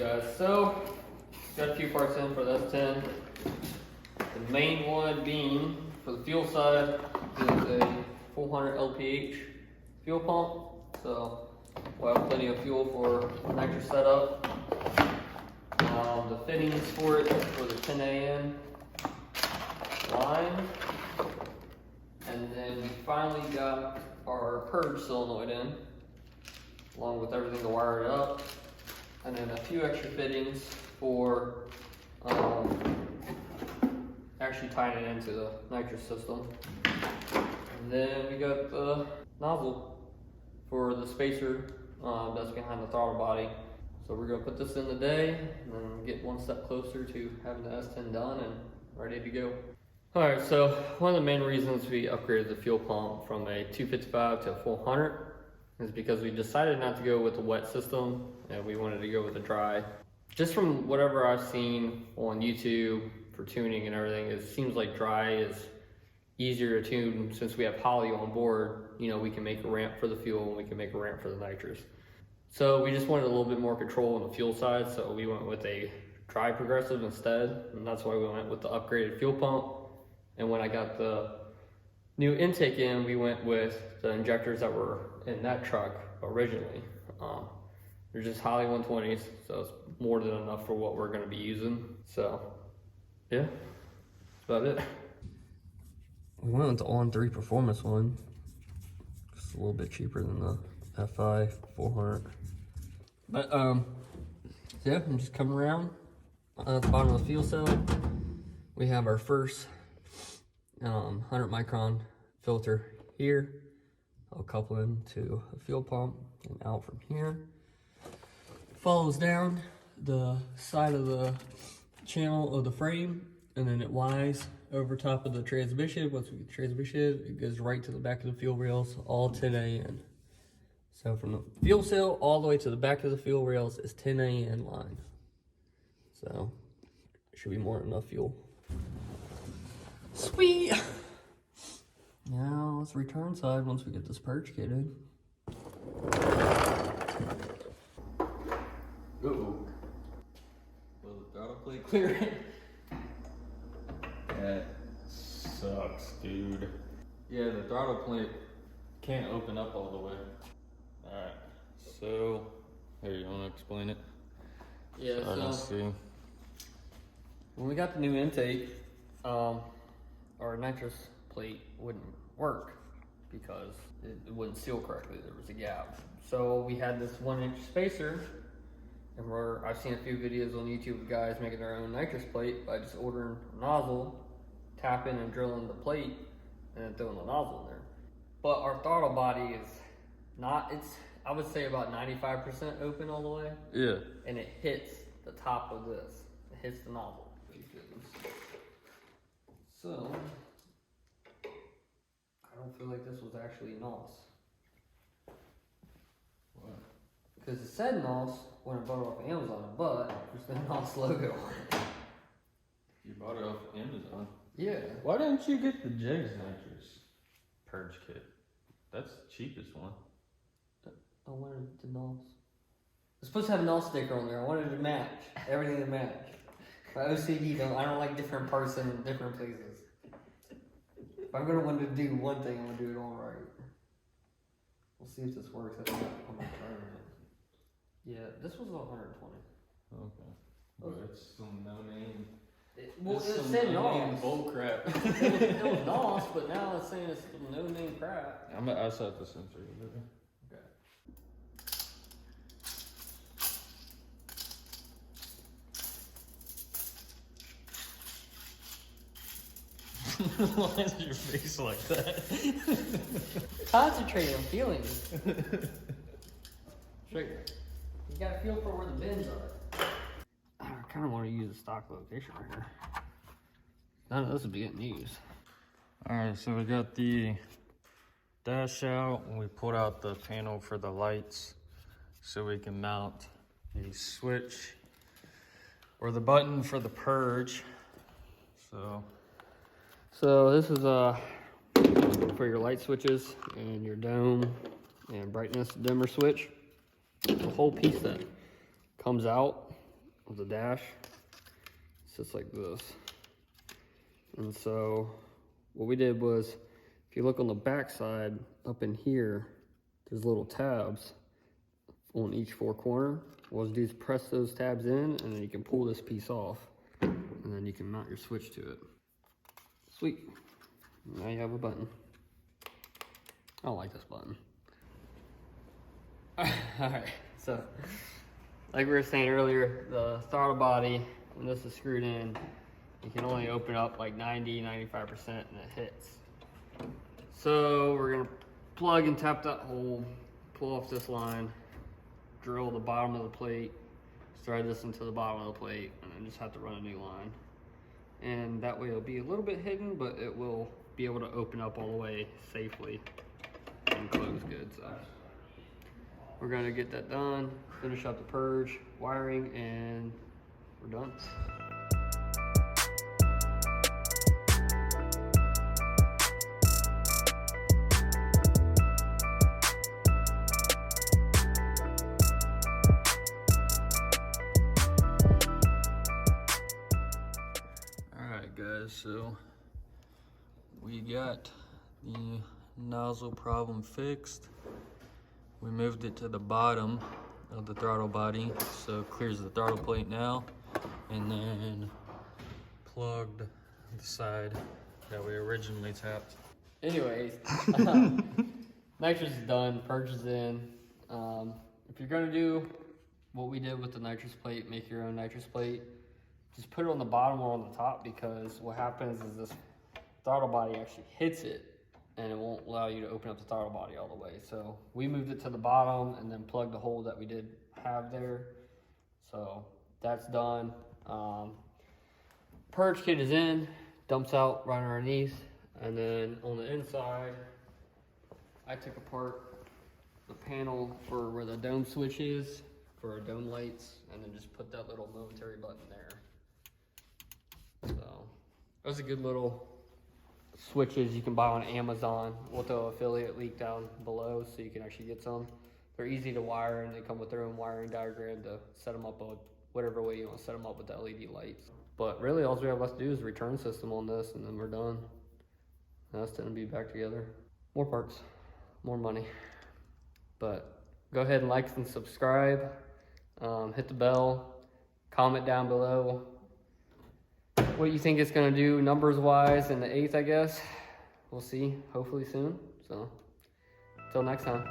guys, so got a few parts in for the S10. The main one being, for the fuel side, is a 400 LPH fuel pump. So we'll have plenty of fuel for nitrous setup. The fittings for it for the 10 AM line. And then we finally got our Purge solenoid in, along with everything to wire it up. And then a few extra fittings for actually tying it into the nitrous system. And then we got the nozzle for the spacer that's behind the throttle body. So we're gonna put this in today and then get one step closer to having the S10 done and ready to go. All right, so one of the main reasons we upgraded the fuel pump from a 255 to a 400 is because we decided not to go with the wet system and we wanted to go with the dry. Just from whatever I've seen on YouTube for tuning and everything, it seems like dry is easier to tune since we have poly on board. You know, we can make a ramp for the fuel and we can make a ramp for the nitrous. So we just wanted a little bit more control on the fuel side, so we went with a dry progressive instead, and that's why we went with the upgraded fuel pump. And when I got the new intake in, we went with the injectors that were in that truck originally. They're just Holley 120s, so it's more than enough for what we're gonna be using. So, yeah, that's about it. We went with the On3 Performance one. It's a little bit cheaper than the FI 400. But, yeah, I'm just coming around. At the bottom of the fuel cell, we have our first 100 micron filter here. I'll couple into a fuel pump and out from here. Follows down the side of the channel of the frame, and then it lies over top of the transmission. Once we get the transmission, it goes right to the back of the fuel rails, all 10 AN. So from the fuel cell all the way to the back of the fuel rails is 10 AN line. So it should be more than enough fuel. Sweet! Now let's return side once we get this Purge kit in. Uh-oh. Will the throttle plate clear it? That sucks, dude. Yeah, the throttle plate can't open up all the way. Alright, so, here, you want to explain it? Yeah, so, let's see. When we got the new intake, our nitrous plate wouldn't work because it wouldn't seal correctly. There was a gap. So we had this 1-inch spacer, and I've seen a few videos on YouTube of guys making their own nitrous plate by just ordering a nozzle, tapping and drilling the plate, and then throwing the nozzle in there. But our throttle body is not, I would say about 95% open all the way. Yeah. And it hits the top of this. It hits the nozzle. So, I don't feel like this was actually NOS. What? Because it said NOS when I bought it off Amazon, but there's no NOS logo on it. You bought it off Amazon? Yeah. Why didn't you get the Jegs Nitrous Purge kit? That's the cheapest one. I wanted the NOS. It's supposed to have a NOS sticker on there. I wanted it to match. Everything to match. My OCD I don't like different parts in different places. If I'm gonna want to do one thing, I'm gonna do it all right. We'll see if this works. I'm not trying it. Yeah, this was 120. Okay. But it's some no-name. Well, it said NOS. Bull crap. It was NOS, but now it's saying it's some no-name crap. I set the sensor a bit. Why is your face like that? Concentrate on feeling it. Trigger. You gotta feel for where the bends are. I kind of want to use a stock location right here. None of this would be getting used. Alright, so we got the dash out and we pulled out the panel for the lights so we can mount the switch or the button for the Purge. So this is for your light switches and your dome and brightness dimmer switch. The whole piece that comes out of the dash. It's just like this. And so what we did was, if you look on the back side up in here, there's little tabs on each four corner. What we'll do is press those tabs in, and then you can pull this piece off, and then you can mount your switch to it. Sweet. Now you have a button. I don't like this button. Alright, so like we were saying earlier, the throttle body, when this is screwed in, you can only open up like 90-95% and it hits. So we're gonna plug and tap that hole, pull off this line, drill the bottom of the plate, thread this into the bottom of the plate, and then just have to run a new line. And that way it'll be a little bit hidden, but it will be able to open up all the way safely and close good. So we're gonna get that done, finish up the purge, wiring, and we're done. Alright guys, so we got the nozzle problem fixed. We moved it to the bottom of the throttle body, so it clears the throttle plate now, and then plugged the side that we originally tapped. Anyways, nitrous is done, purge is in. If you're gonna do what we did with the nitrous plate, make your own nitrous plate, just put it on the bottom or on the top, because what happens is this throttle body actually hits it and it won't allow you to open up the throttle body all the way. So we moved it to the bottom and then plugged the hole that we did have there. So that's done. Purge kit is in, dumps out right underneath. And then on the inside, I took apart the panel for where the dome switch is for our dome lights, and then just put that little momentary button there. So those are good little switches you can buy on Amazon. We'll throw an affiliate link down below so you can actually get some. They're easy to wire, and they come with their own wiring diagram to set them up whatever way you want to set them up with the LED lights. But really all we have left to do is return system on this, and then we're done. Now it's going to be back together. More parts, more money. But go ahead and like and subscribe. Hit the bell. Comment down below what you think it's going to do numbers wise in the 8th, I guess. We'll see, hopefully soon. So until next time.